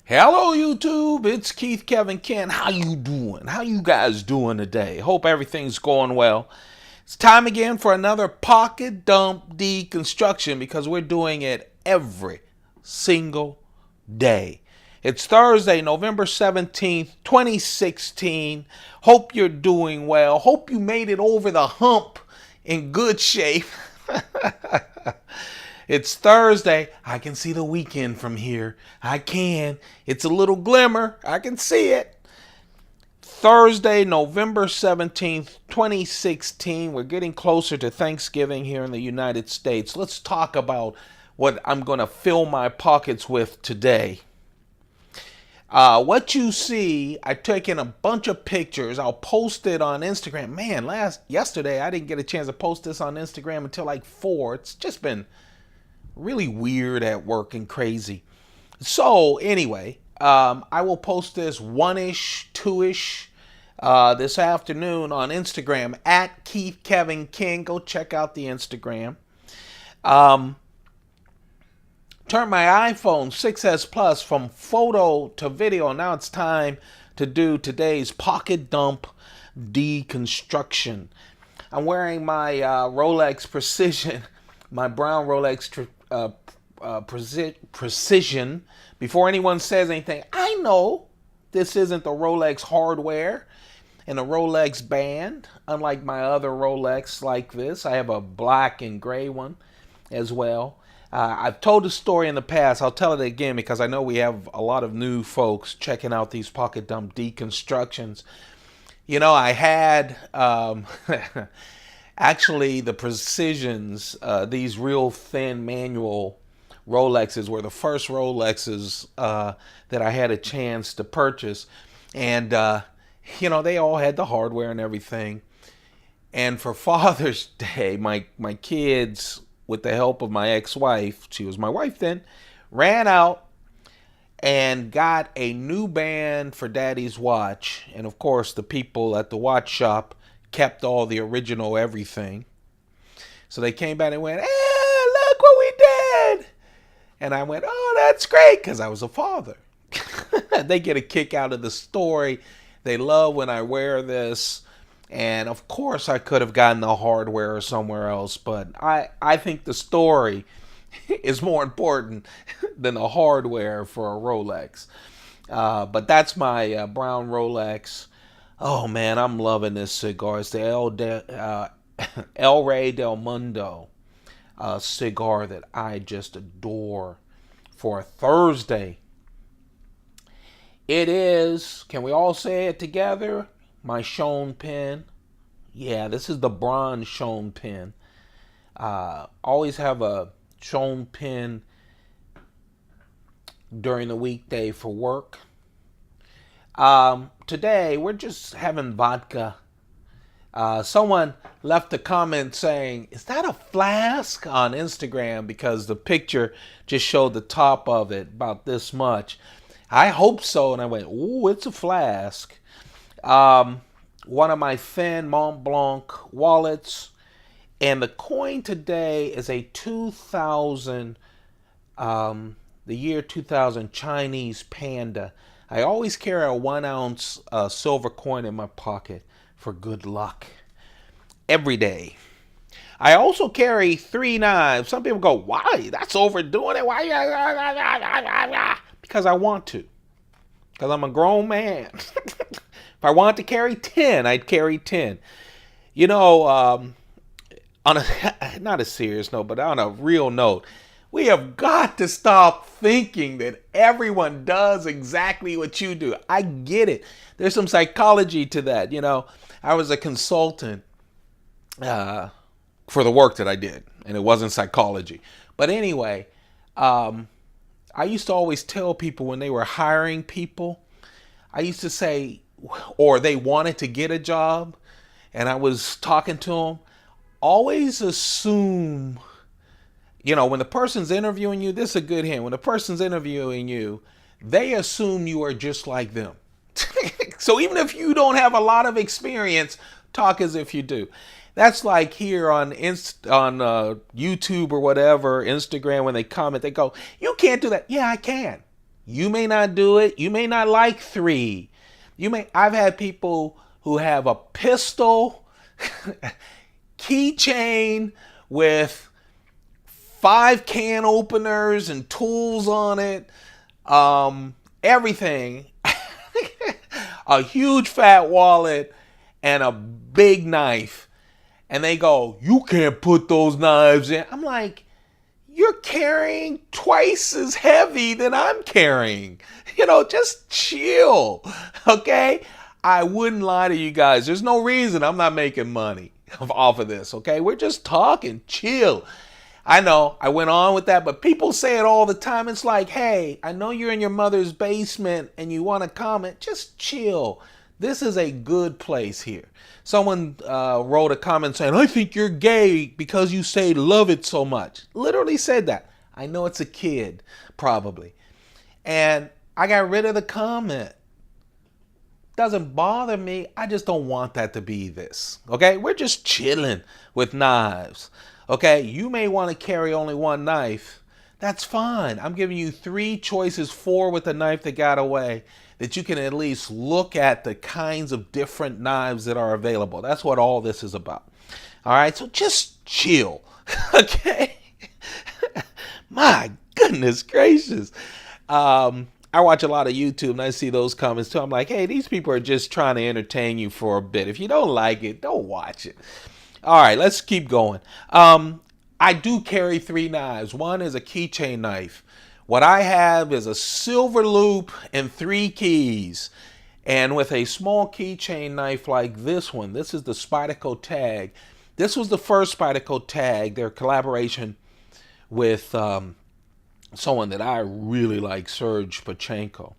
Hello YouTube, it's Keith Kevin Ken. How you doing? How you guys doing today? Hope everything's going well. It's time again for another pocket dump deconstruction because we're doing it every single day. It's Thursday, November 17th, 2016. Hope you're doing well. Hope you made it over the hump in good shape. It's Thursday. I can see the weekend from here. I can. It's a little glimmer. I can see it. Thursday, November 17th, 2016. We're getting closer to Thanksgiving here in the United States. Let's talk about what I'm going to fill my pockets with today. What you see, I've taken a bunch of pictures. I'll post it on Instagram. Man, yesterday I didn't get a chance to post this on Instagram until like 4. It's just been really weird at work and crazy. So anyway, I will post this 1-ish, 2-ish this afternoon on Instagram at Keith Kevin King. Go check out the Instagram. Turn my iPhone 6S Plus from photo to video. Now it's time to do today's pocket dump deconstruction. I'm wearing my Rolex Precision, my brown Rolex Precision. Before anyone says anything, I know this isn't the Rolex hardware and the Rolex band. Unlike my other Rolex like this, I have a black and gray one as well. I've told the story in the past. I'll tell it again because I know we have a lot of new folks checking out these pocket dump deconstructions. You know, I had actually the Precisions, these real thin manual Rolexes were the first Rolexes that I had a chance to purchase. And, you know, they all had the hardware and everything. And for Father's Day, my kids, with the help of my ex-wife, she was my wife then, ran out and got a new band for Daddy's watch. And of course, the people at the watch shop kept all the original everything. So they came back and went, look what we did. And I went, oh, that's great, because I was a father. They get a kick out of the story. They love when I wear this. And of course, I could have gotten the hardware somewhere else, but I think the story is more important than the hardware for a Rolex. But that's my brown Rolex. Oh man, I'm loving this cigar. It's the El Rey del Mundo cigar that I just adore for a Thursday. It is, can we all say it together? My Shone pen. Yeah, this is the bronze Shone pen. Always have a Shone pen during the weekday for work. Today, we're just having vodka. Someone left a comment saying, is that a flask on Instagram? Because the picture just showed the top of it, about this much. I hope so. And I went, ooh, it's a flask. One of my thin Mont Blanc wallets. And the coin today is a 2000, the year 2000 Chinese panda. I always carry a 1-ounce silver coin in my pocket for good luck every day. I also carry 3 knives. Some people go, why? That's overdoing it. Why? Because I want to. Because I'm a grown man. If I wanted to carry 10, I'd carry 10. You know, on a not a serious note, but on a real note, we have got to stop thinking that everyone does exactly what you do. I get it. There's some psychology to that. You know, I was a consultant for the work that I did, and it wasn't psychology. But anyway, I used to always tell people when they were hiring people, I used to say, or they wanted to get a job, and I was talking to them, always assume, you know, when the person's interviewing you, this is a good hint. When the person's interviewing you, they assume you are just like them. So even if you don't have a lot of experience, talk as if you do. That's like here on YouTube or whatever, Instagram, when they comment, they go, you can't do that. Yeah, I can. You may not do it. You may not like 3. I've had people who have a pistol keychain with 5 can openers and tools on it. Everything. A huge fat wallet and a big knife. And they go, you can't put those knives in. I'm like, you're carrying twice as heavy than I'm carrying. Just chill, okay? I wouldn't lie to you guys. There's no reason I'm not making money off of this, okay? We're just talking, chill. I know, I went on with that, but people say it all the time. It's like, hey, I know you're in your mother's basement and you want to comment. Just chill. This is a good place here. Someone wrote a comment saying, I think you're gay because you say love it so much. Literally said that. I know it's a kid, probably. And I got rid of the comment. Doesn't bother me. I just don't want that to be this. Okay? We're just chilling with knives. Okay? You may want to carry only 1 knife. That's fine. I'm giving you 3 choices, 4 with the knife that got away, that you can at least look at the kinds of different knives that are available. That's what all this is about. All right? So just chill. Okay? My goodness gracious. I watch a lot of YouTube and I see those comments too. I'm like, hey, these people are just trying to entertain you for a bit. If you don't like it, don't watch it. All right, let's keep going. I do carry 3 knives. One is a keychain knife. What I have is a silver loop and 3 keys. And with a small keychain knife like this one, this is the Spyderco Tag. This was the first Spyderco Tag, their collaboration with someone that I really like, Serge Pachenko.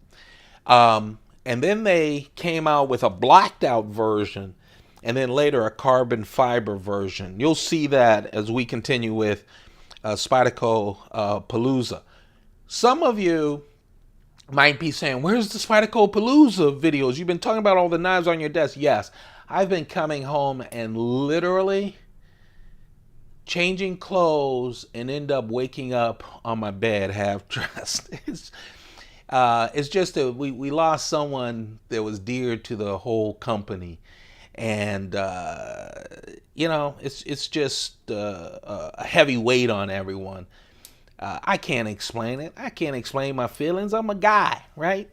And then they came out with a blacked out version, and then later a carbon fiber version. You'll see that as we continue with Spyderco Palooza. Some of you might be saying, where's the Spyderco Palooza videos? You've been talking about all the knives on your desk. Yes, I've been coming home and literally changing clothes and end up waking up on my bed half dressed. It's just that we lost someone that was dear to the whole company. And, it's just a heavy weight on everyone. I can't explain it. I can't explain my feelings. I'm a guy, right?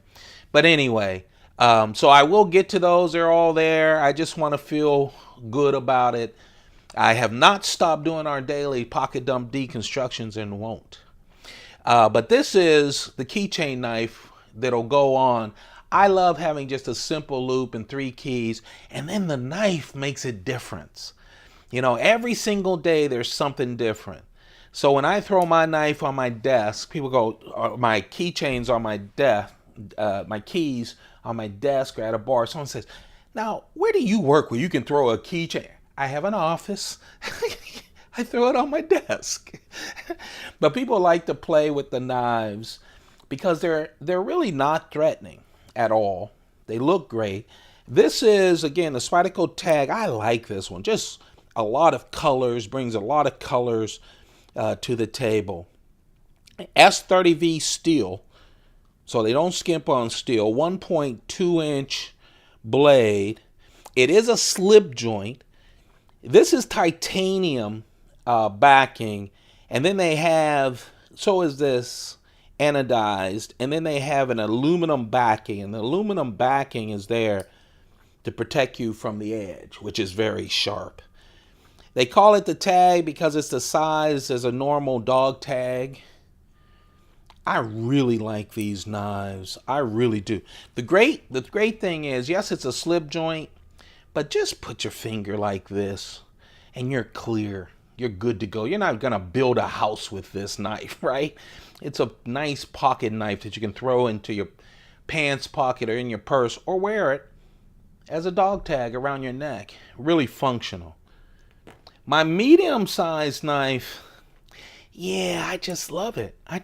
But anyway, so I will get to those. They're all there. I just want to feel good about it. I have not stopped doing our daily pocket dump deconstructions and won't. But this is the keychain knife that'll go on. I love having just a simple loop and 3 keys, and then the knife makes a difference. Every single day there's something different. So when I throw my knife on my desk, people go, my keychains on my desk, my keys on my desk or at a bar. Someone says, now, where do you work where you can throw a keychain? I have an office. I throw it on my desk. But people like to play with the knives because they're really not threatening at all. They look great. This is, again, the Spyderco Tag. I like this one. Just a lot of colors, brings a lot of colors to the table. S30V steel, so they don't skimp on steel. 1.2 inch blade. It is a slip joint. This is titanium backing, and then they have, so is this, anodized, and then they have an aluminum backing, and the aluminum backing is there to protect you from the edge, which is very sharp. They call it the tag because it's the size as a normal dog tag. I really like these knives. I really do. The great thing is, yes, it's a slip joint, but just put your finger like this and you're clear. You're good to go. You're not going to build a house with this knife, right? It's a nice pocket knife that you can throw into your pants pocket or in your purse or wear it as a dog tag around your neck. Really functional. My medium-sized knife, yeah, I just love it. Hey,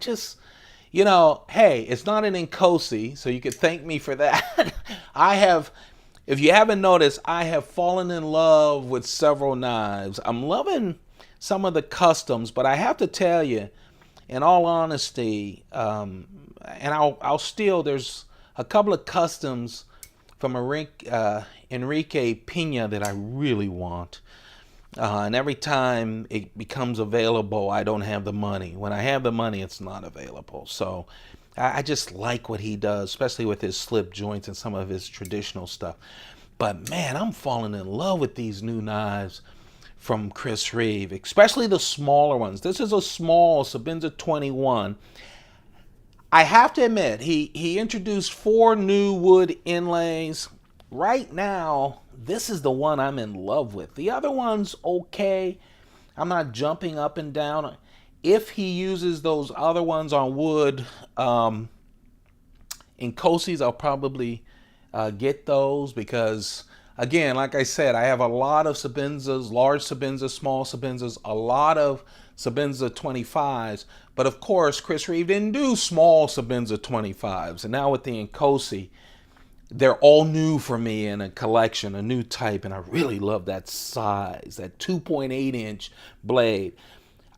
it's not an Nkosi, so you could thank me for that. If you haven't noticed, I have fallen in love with several knives. I'm loving some of the customs, but I have to tell you, in all honesty, and I'll steal, there's a couple of customs from Enrique Pina that I really want. And every time it becomes available, I don't have the money. When I have the money, it's not available. So I just like what he does, especially with his slip joints and some of his traditional stuff. But man, I'm falling in love with these new knives from Chris Reeve, especially the smaller ones. This is a small Sebenza 21. I have to admit, he introduced 4 new wood inlays. Right now, this is the one I'm in love with. The other one's okay. I'm not jumping up and down. If he uses those other ones on wood, in Kosi's, I'll probably get those because, again, like I said, I have a lot of Sebenzas, large Sebenzas, small Sebenzas, a lot of Sebenza 25s. But of course, Chris Reeve didn't do small Sebenza 25s. And now with the Nkosi, they're all new for me in a collection, a new type. And I really love that size, that 2.8 inch blade.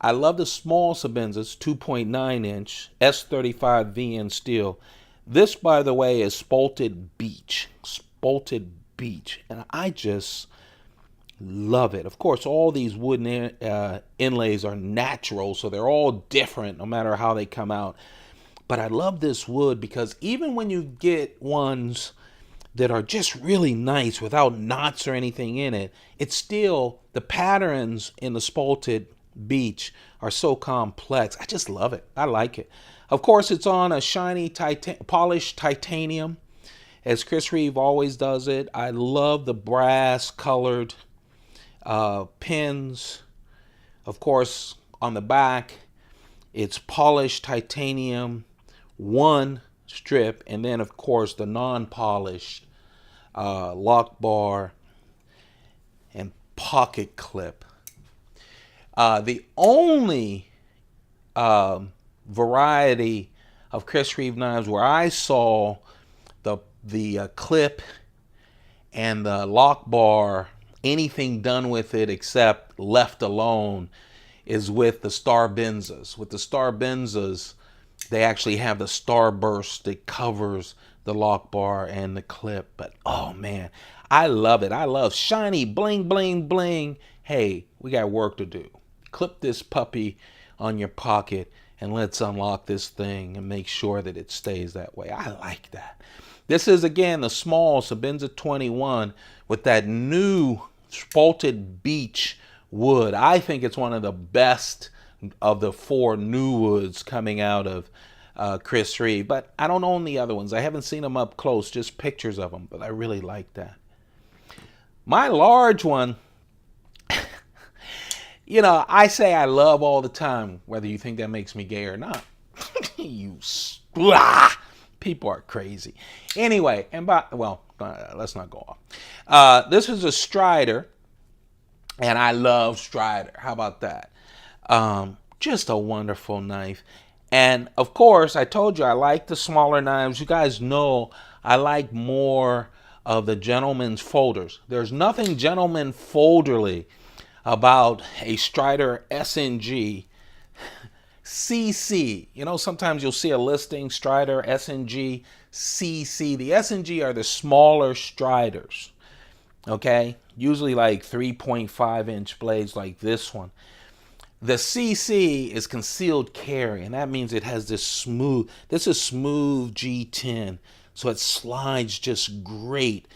I love the small Sebenzas, 2.9 inch, S35 VN steel. This, by the way, is Spalted Beech. Spalted Beech. And I just love it. Of course, all these wooden inlays are natural, so they're all different no matter how they come out. But I love this wood because even when you get ones that are just really nice without knots or anything in it, it's still, the patterns in the Spalted Beech are so complex. I just love it. I like it. Of course, it's on a shiny polished titanium, as Chris Reeve always does it. I love the brass colored pins. Of course, on the back, it's polished titanium, 1 strip, and then of course the non-polished lock bar and pocket clip. The only variety of Chris Reeve knives where I saw the clip and the lock bar, anything done with it except left alone, is with the Spybenzas. With the Spybenzas, they actually have the starburst that covers the lock bar and the clip. But oh man, I love it. I love shiny bling bling bling. Hey, we got work to do. Clip this puppy on your pocket and let's unlock this thing and make sure that it stays that way. I like that. This is, again, the small Sebenza 21 with that new Spalted Beech wood. I think it's one of the best of the 4 new woods coming out of Chris Reeve. But I don't own the other ones. I haven't seen them up close, just pictures of them. But I really like that. My large one, you know, I say I love all the time, whether you think that makes me gay or not. People are crazy. Anyway, let's not go off. This is a Strider, and I love Strider. How about that? Just a wonderful knife. And of course, I told you I like the smaller knives. You guys know I like more of the gentleman's folders. There's nothing gentleman folderly about a Strider SNG CC. You know, sometimes you'll see a listing, Strider SNG CC. The SNG are the smaller Striders, okay? Usually like 3.5 inch blades like this one. The CC is concealed carry, and that means it has this is smooth G10, so it slides just great.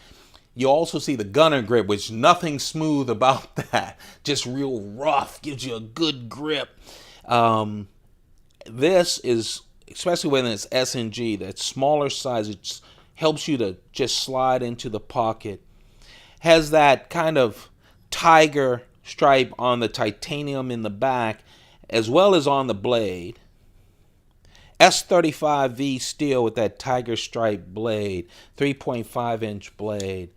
You also see the gunner grip, which nothing smooth about that. Just real rough, gives you a good grip. This is, especially when it's SNG, that smaller size, it helps you to just slide into the pocket. Has that kind of tiger stripe on the titanium in the back, as well as on the blade. S35V steel with that tiger stripe blade, 3.5 inch blade.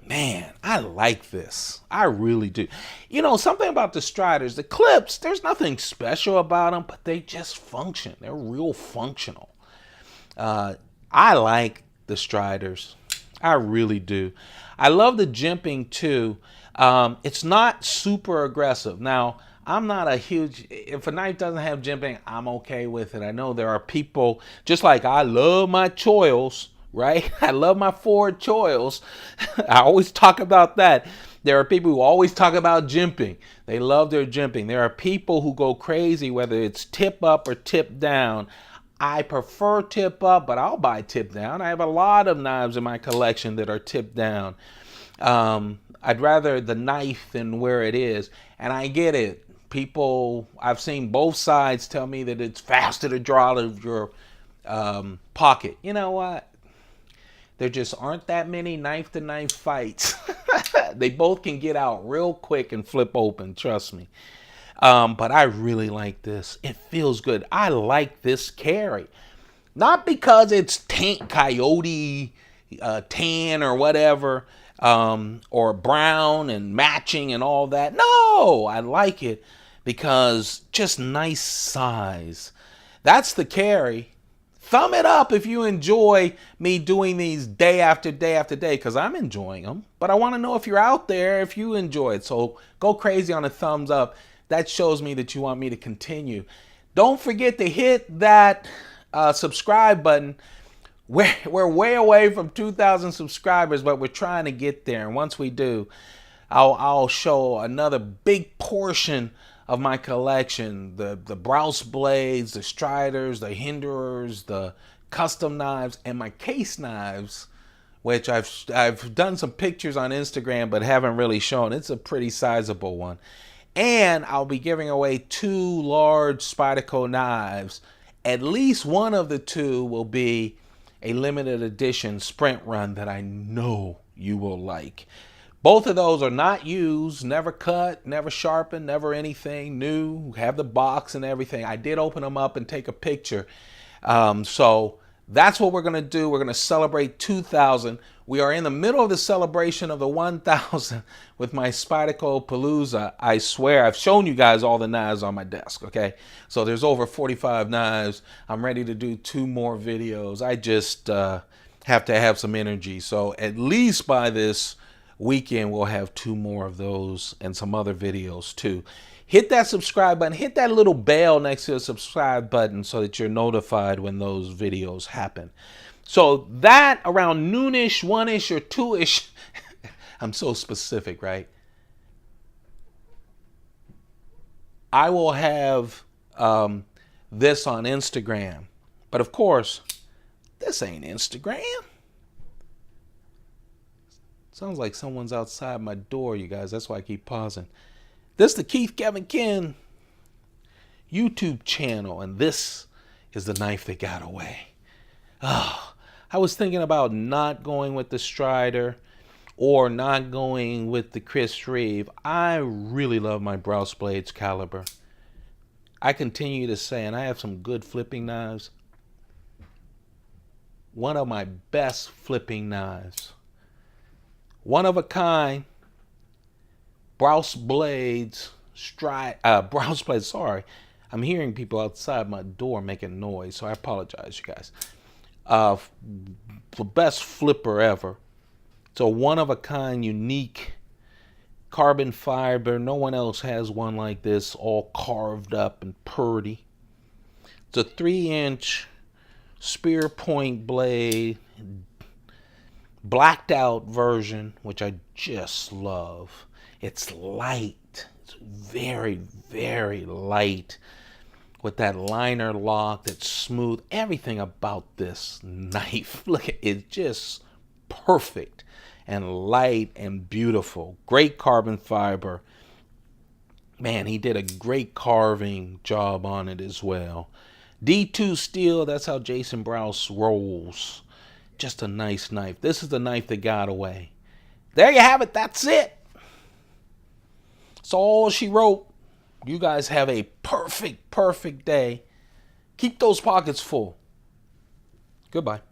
Man, I like this. I really do. You know, something about the Striders, the clips, there's nothing special about them, but they just function. They're real functional. I like the Striders. I really do. I love the jimping too. It's not super aggressive. Now, I'm not a huge, if a knife doesn't have jimping, I'm okay with it. I know there are people, just like I love my choils, right? I love my Ford choils. I always talk about that. There are people who always talk about jimping. They love their jimping. There are people who go crazy whether it's tip up or tip down. I prefer tip up, but I'll buy tip down. I have a lot of knives in my collection that are tip down. I'd rather the knife than where it is. And I get it. People, I've seen both sides tell me that it's faster to draw out of your pocket. You know what? There just aren't that many knife-to-knife fights. They both can get out real quick and flip open, trust me. But I really like this. It feels good. I like this carry. Not because it's coyote tan or whatever, or brown and matching and all that. No, I like it because just nice size. That's the carry. Thumb it up if you enjoy me doing these day after day after day, because I'm enjoying them. But I want to know if you're out there, if you enjoy it. So go crazy on a thumbs up. That shows me that you want me to continue. Don't forget to hit that subscribe button. We're way away from 2,000 subscribers, but we're trying to get there. And once we do, I'll show another big portion of my collection, the Brous blades, the Striders, the Hinderers, the custom knives, and my case knives, which I've done some pictures on Instagram but haven't really shown. It's a pretty sizable one. And I'll be giving away 2 large Spyderco knives. At least one of the 2 will be a limited edition sprint run that I know you will like. Both of those are not used, never cut, never sharpened, never anything new, have the box and everything. I did open them up and take a picture. So that's what we're going to do. We're going to celebrate 2,000. We are in the middle of the celebration of the 1,000 with my Spyderco Palooza. I swear, I've shown you guys all the knives on my desk, okay? So there's over 45 knives. I'm ready to do 2 more videos. I just have to have some energy. So at least by this weekend, we'll have 2 more of those and some other videos too. Hit that subscribe button. Hit that little bell next to the subscribe button so that you're notified when those videos happen. So that around noonish, 1-ish, or 2-ish, I'm so specific, right? I will have this on Instagram. But of course, this ain't Instagram. Sounds like someone's outside my door, you guys. That's why I keep pausing. This is the Keith Kevin Ken YouTube channel, and this is the knife that got away. Oh, I was thinking about not going with the Strider or not going with the Chris Reeve. I really love my Brous blades caliber. I continue to say, and I have some good flipping knives. One of my best flipping knives. One of a kind. Brous blades. Brous blades, sorry. I'm hearing people outside my door making noise, so I apologize, you guys. The best flipper ever. It's a one-of-a-kind, unique carbon fiber. No one else has one like this, all carved up and purdy. It's a 3-inch spear point blade, blacked out version, which I just love. It's light. It's very, very light. With that liner lock, that's smooth. Everything about this knife, look at it, it's just perfect and light and beautiful. Great carbon fiber. Man, he did a great carving job on it as well. D2 steel, that's how Jason Brous rolls. Just a nice knife. This is the knife that got away. There you have it. That's it. That's all she wrote. You guys have a perfect, perfect day. Keep those pockets full. Goodbye.